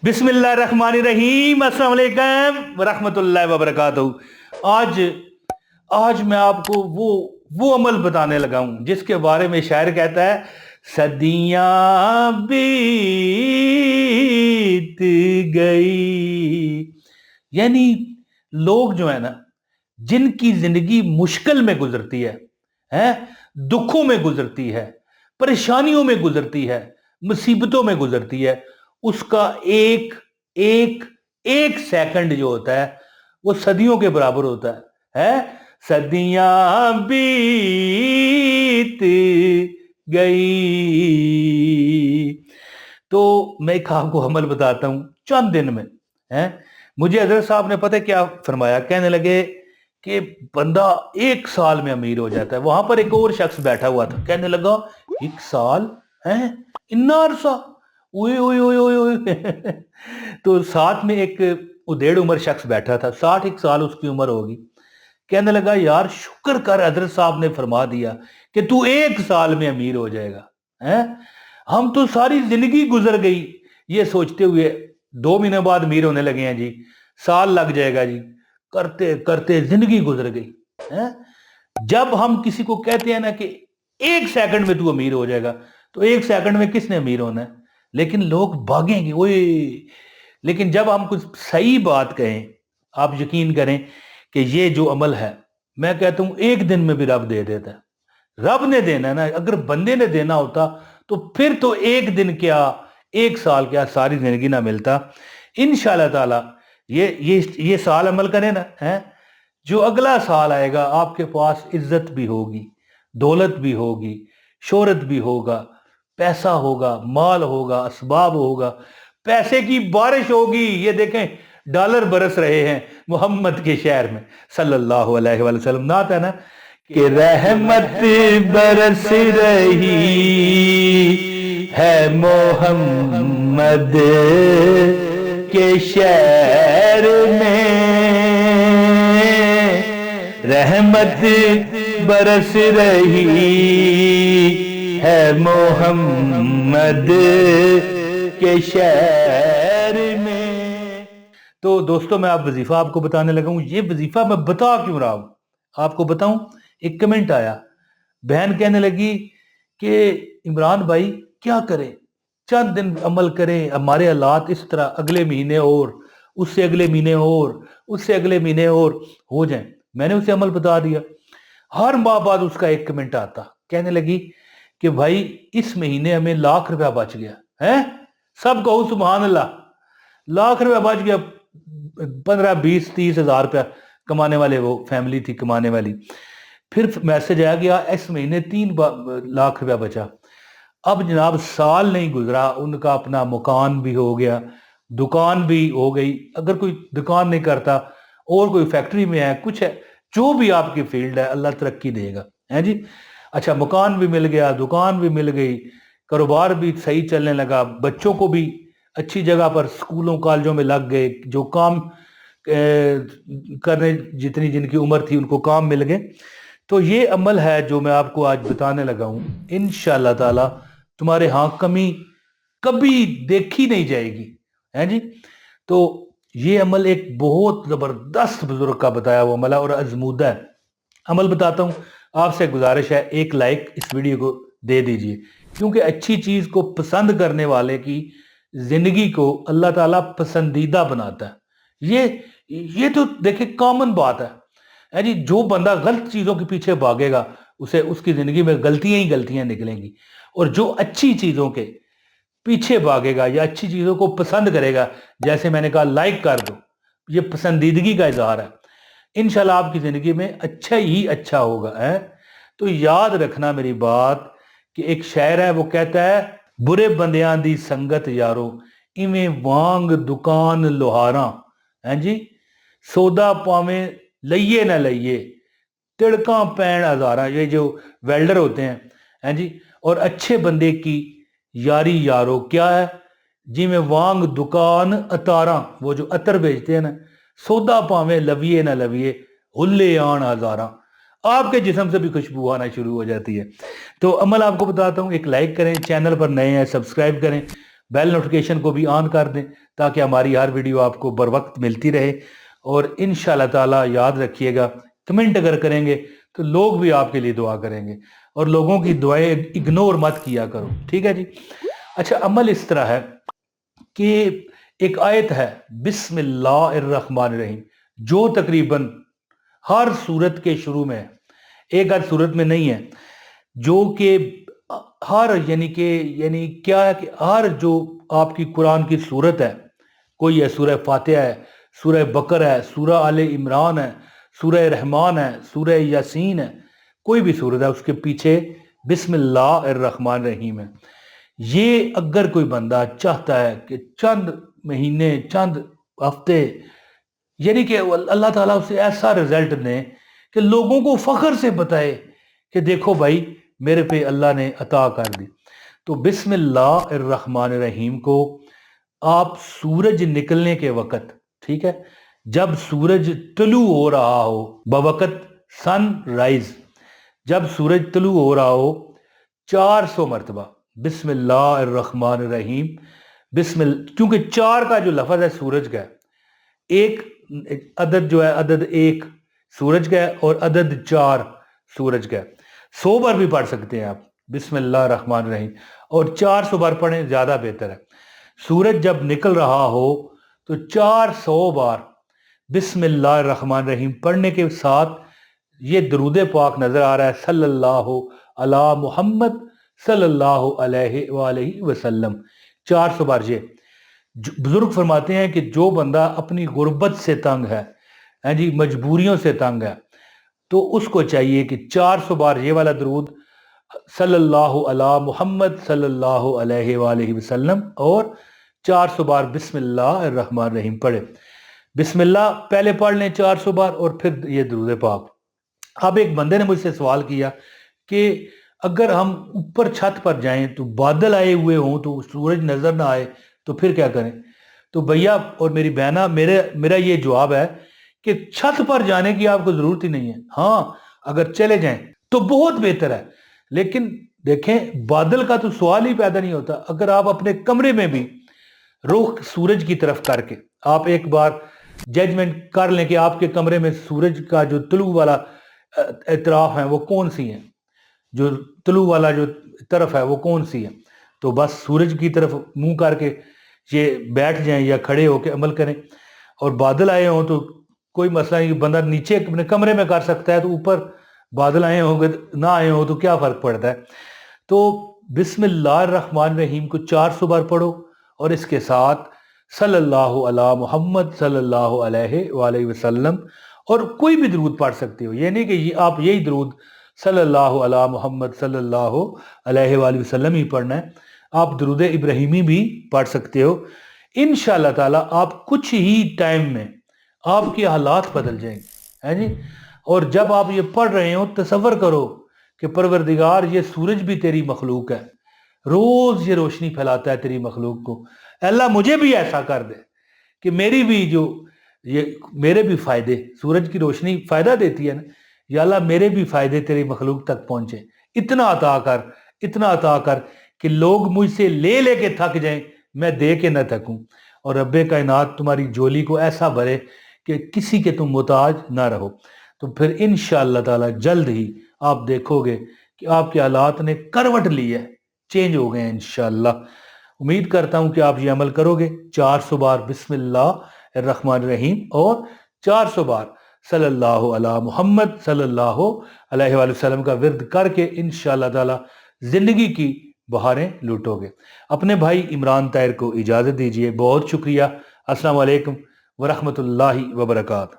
बिस्मिल्लाहिर्रहमानिर्रहीम, अस्सलाम वालेकुम वरहमतुल्लाहि वबरकातुहू। आज आज मैं आपको वो अमल बताने लगा हूं जिसके बारे में शायर कहता है, सदियां बीत गई। यानी लोग जो है ना, जिनकी जिंदगी मुश्किल में गुजरती है, दुखों में गुजरती है, परेशानियों में गुजरती है, मुसीबतों में गुजरती है, उसका एक एक एक सेकंड जो होता है वो सदियों के बराबर होता है। सदियां बीत गई। तो मैं एक आपको अमल बताता हूं चंद दिन में। है मुझे हजरत साहब ने पता है क्या फरमाया, कहने लगे कि बंदा एक साल में अमीर हो जाता है। वहां पर एक और शख्स बैठा हुआ था, कहने लगा एक साल है, इन्ना अरसा, ओए ओए ओए ओए ओए। तो साथ में एक उदेड़ उम्र शख्स बैठा था, 61 साल उसकी उम्र होगी। कहने लगा यार शुक्र कर, हजरत साहब ने फरमा दिया कि तू एक साल में अमीर हो जाएगा। हैं हम तो सारी जिंदगी गुजर गई ये सोचते हुए, 2 महीने बाद अमीर होने लगे हैं जी, साल लग जाएगा जी, करते करते जिंदगी गुजर गई। हैं जब हम किसी को कहते हैं ना कि एक सेकंड में तू अमीर हो जाएगा, तो एक सेकंड में किसने अमीर होना है? लेकिन लोग भागेंगे ओए। लेकिन जब हम कुछ सही बात कहें, आप यकीन करें कि ये जो अमल है, मैं कहता हूं एक दिन में भी रब दे देता है। रब ने देना है ना, अगर बंदे ने देना होता तो फिर तो एक दिन क्या, एक साल क्या, सारी जिंदगी ना मिलता। इंशाल्लाह ताला ये साल अमल करें ना, है जो अगला साल आएगा आपके पास इज्जत भी होगी, दौलत भी होगी, शोहरत भी होगा, पैसा होगा, माल होगा, असबाब होगा, पैसे की बारिश होगी। ये देखें डॉलर बरस रहे हैं मोहम्मद के शहर में सल्लल्लाहु अलैहि वसल्लम। नात है ना कि रहमत बरस रही है मोहम्मद के शहर में, रहमत बरस रही है मोहम्मद के शहर में। तो दोस्तों, मैं आप वजीफा आपको बताने लगा हूं। ये वजीफा मैं बता क्यों रहा हूं आपको बताऊं। एक कमेंट आया, बहन कहने लगी कि इमरान भाई क्या करें, चंद दिन अमल करें, हमारे हालात इस तरह, अगले महीने और उससे अगले महीने और उससे अगले महीने और हो जाएं। मैंने उसे अमल बता दिया। हर माह बाद उसका एक कमेंट आता, कहने लगी कि भाई इस महीने हमें ₹1,00,000 बच गया है। सब कहो सुभान अल्लाह। ₹1,00,000 बच गया। 15, 20, 30 हजार रुपया कमाने वाले वो फैमिली थी कमाने वाली। फिर मैसेज आया गया इस महीने 3 लाख रुपया बचा। अब जनाब साल नहीं गुजरा, उनका अपना मकान भी हो गया, दुकान भी हो गई। अगर कोई दुकान नहीं करता और कोई फैक्ट्री में है, कुछ है, जो भी आपकी फील्ड है, अल्लाह तरक्की देगा, है जी। अच्छा, मकान भी मिल गया, दुकान भी मिल गई, कारोबार भी सही चलने लगा, बच्चों को भी अच्छी जगह पर स्कूलों कॉलेजों में लग गए, जो काम करने जितनी जिनकी उम्र थी उनको काम मिल गए। तो ये अमल है जो मैं आपको आज बताने लगा हूं। इंशाल्लाह ताला तुम्हारे यहाँ कमी कभी देखी नहीं जाएगी, है जी। तो ये अमल एक बहुत जबरदस्त बुजुर्ग का बताया हुआ अमल है और आजमूदा है। अमल बताता हूं, आपसे गुजारिश है एक लाइक इस वीडियो को दे दीजिए, क्योंकि अच्छी चीज को पसंद करने वाले की जिंदगी को अल्लाह ताला पसंदीदा बनाता है। ये तो देखिए कॉमन बात है जी। जो बंदा गलत चीजों के पीछे भागेगा उसे उसकी जिंदगी में गलतियां ही गलतियां निकलेंगी, और जो अच्छी चीजों के पीछे भागेगा या अच्छी चीजों को पसंद करेगा, जैसे मैंने कहा लाइक कर दो, ये पसंदीदगी का इजहार है। इंशाल्लाह आपकी जिंदगी में अच्छा ही अच्छा होगा, है। तो याद रखना मेरी बात कि एक शायर है, वो कहता है, बुरे बंदियां दी संगत यारो इवें वांग दुकान लोहारा, है जी, सौदा पावें लइए ना लइए तिड़का पैण हजारा। ये जो वेल्डर होते हैं जी, और अच्छे बंदे की यारी यारो क्या है, जिमें वांग दुकान अतारा, वो जो अतर बेचते हैं ना, सौदा पावे लविए ना लविए हुल्ले आन हजारा, आपके जिस्म से भी खुशबू आना शुरू हो जाती है। तो अमल आपको बताता हूँ, एक लाइक करें, चैनल पर नए हैं सब्सक्राइब करें, بیل نوٹیفیکیشن کو بھی آن کر دیں تاکہ ہماری ہر ویڈیو آپ کو بر وقت ملتی رہے. اور انشاءاللہ تعالی یاد رکھیے گا، کمنٹ اگر کریں گے تو لوگ بھی آپ کے لیے دعا کریں گے، اور لوگوں کی دعائیں اگنور مت کیا کرو، ٹھیک ہے جی. اچھا، عمل اس طرح ہے کہ ایک آیت ہے بسم اللہ الرحمن الرحیم، جو تقریباً ہر سورت کے شروع میں ہے، ایک آدھ سورت میں نہیں ہے، جو کہ ہر یعنی کیا ہے کہ ہر جو آپ کی قرآن کی سورت ہے، کوئی ہے سورہ فاتحہ ہے، سورہ بقرہ ہے، سورہ آل عمران ہے، سورہ رحمان ہے، سورہ یاسین ہے، کوئی بھی سورت ہے اس کے پیچھے بسم اللہ الرحمن الرحیم ہے. یہ اگر کوئی بندہ چاہتا ہے کہ چند مہینے، چند ہفتے، یعنی کہ اللہ تعالیٰ اسے ایسا رزلٹ دے کہ لوگوں کو فخر سے بتائے کہ دیکھو بھائی میرے پہ اللہ نے عطا کر دی، تو بسم اللہ الرحمن الرحیم کو آپ سورج نکلنے کے وقت، ٹھیک ہے، جب سورج طلوع ہو رہا ہو، بوقت سن رائز، جب سورج طلوع ہو رہا ہو 400 مرتبہ بسم اللہ الرحمن الرحیم، کیونکہ 4 کا جو لفظ ہے سورج کا ہے، ایک عدد جو ہے، عدد 1 سورج کا ہے اور عدد 4 سورج کا ہے. 100 بار بھی پڑھ سکتے ہیں آپ بسم اللہ الرحمن الرحیم، اور 400 بار پڑھیں زیادہ بہتر ہے. سورج جب نکل رہا ہو تو 400 بار بسم اللہ الرحمن الرحیم پڑھنے کے ساتھ یہ درود پاک نظر آ رہا ہے، صلی اللہ علی محمد صلی اللہ علیہ وآلہ وسلم، 400 بار. یہ بزرگ فرماتے ہیں کہ جو بندہ اپنی غربت سے تنگ ہے، جی مجبوریوں سے تنگ ہے، تو اس کو چاہیے کہ 400 بار یہ والا درود صلی اللہ علی محمد صلی اللہ علیہ وآلہ وسلم اور 400 بار بسم اللہ الرحمن الرحیم پڑھے. بسم اللہ پہلے پڑھ لیں 400 بار اور پھر یہ درود پاک. اب ایک بندے نے مجھ سے سوال کیا کہ اگر ہم اوپر چھت پر جائیں تو بادل آئے ہوئے ہوں تو سورج نظر نہ آئے تو پھر کیا کریں؟ تو بھیا اور میری بہنا، میرا یہ جواب ہے کہ چھت پر جانے کی آپ کو ضرورت ہی نہیں ہے. ہاں اگر چلے جائیں تو بہت بہتر ہے، لیکن دیکھیں بادل کا تو سوال ہی پیدا نہیں ہوتا. اگر آپ اپنے کمرے میں بھی رخ سورج کی طرف کر کے آپ ایک بار ججمنٹ کر لیں کہ آپ کے کمرے میں سورج کا جو طلوع والا اطراف ہیں وہ کون سی ہیں، جو طلوع والا جو طرف ہے وہ کون سی ہے، تو بس سورج کی طرف منہ کر کے یہ بیٹھ جائیں یا کھڑے ہو کے عمل کریں. اور بادل آئے ہوں تو کوئی مسئلہ نہیں، بندہ نیچے اپنے کمرے میں کر سکتا ہے، تو اوپر بادل آئے ہوں گے نہ آئے ہوں تو کیا فرق پڑتا ہے. تو بسم اللہ الرحمن الرحیم کو 400 بار پڑھو اور اس کے ساتھ صلی اللہ علی محمد صلی اللہ علیہ وآلہ وسلم، اور کوئی بھی درود پڑھ سکتے ہو. یہ نہیں کہ آپ یہی درود صلی اللہ علی محمد صلی اللہ علیہ وآلہ وسلم ہی پڑھنا ہے، آپ درود ابراہیمی بھی پڑھ سکتے ہو. انشاءاللہ تعالی آپ کچھ ہی ٹائم میں آپ کے حالات بدل جائیں گے، ہے جی. اور جب آپ یہ پڑھ رہے ہو تصور کرو کہ پروردگار یہ سورج بھی تیری مخلوق ہے، روز یہ روشنی پھیلاتا ہے تیری مخلوق کو. اللہ مجھے بھی ایسا کر دے کہ میری بھی میرے بھی فائدے، سورج کی روشنی فائدہ دیتی ہے نا، یا اللہ میرے بھی فائدے تیری مخلوق تک پہنچے. اتنا عطا کر کہ لوگ مجھ سے لے لے کے تھک جائیں، میں دے کے نہ تھکوں. اور رب کائنات تمہاری جولی کو ایسا بھرے کہ کسی کے تم محتاج نہ رہو. تو پھر انشاءاللہ تعالی جلد ہی آپ دیکھو گے کہ آپ کے حالات نے کروٹ لی ہے، چینج ہو گئے ہیں انشاءاللہ. امید کرتا ہوں کہ آپ یہ عمل کرو گے. 400 بار بسم اللہ الرحمن الرحیم اور 400 بار صلی اللہ علی محمد صلی اللہ علیہ وآلہ وسلم کا ورد کر کے انشاءاللہ تعالی زندگی کی بہاریں لوٹو گے. اپنے بھائی عمران طاہر کو اجازت دیجیے. بہت شکریہ. السلام علیکم ورحمۃ اللہ وبرکاتہ.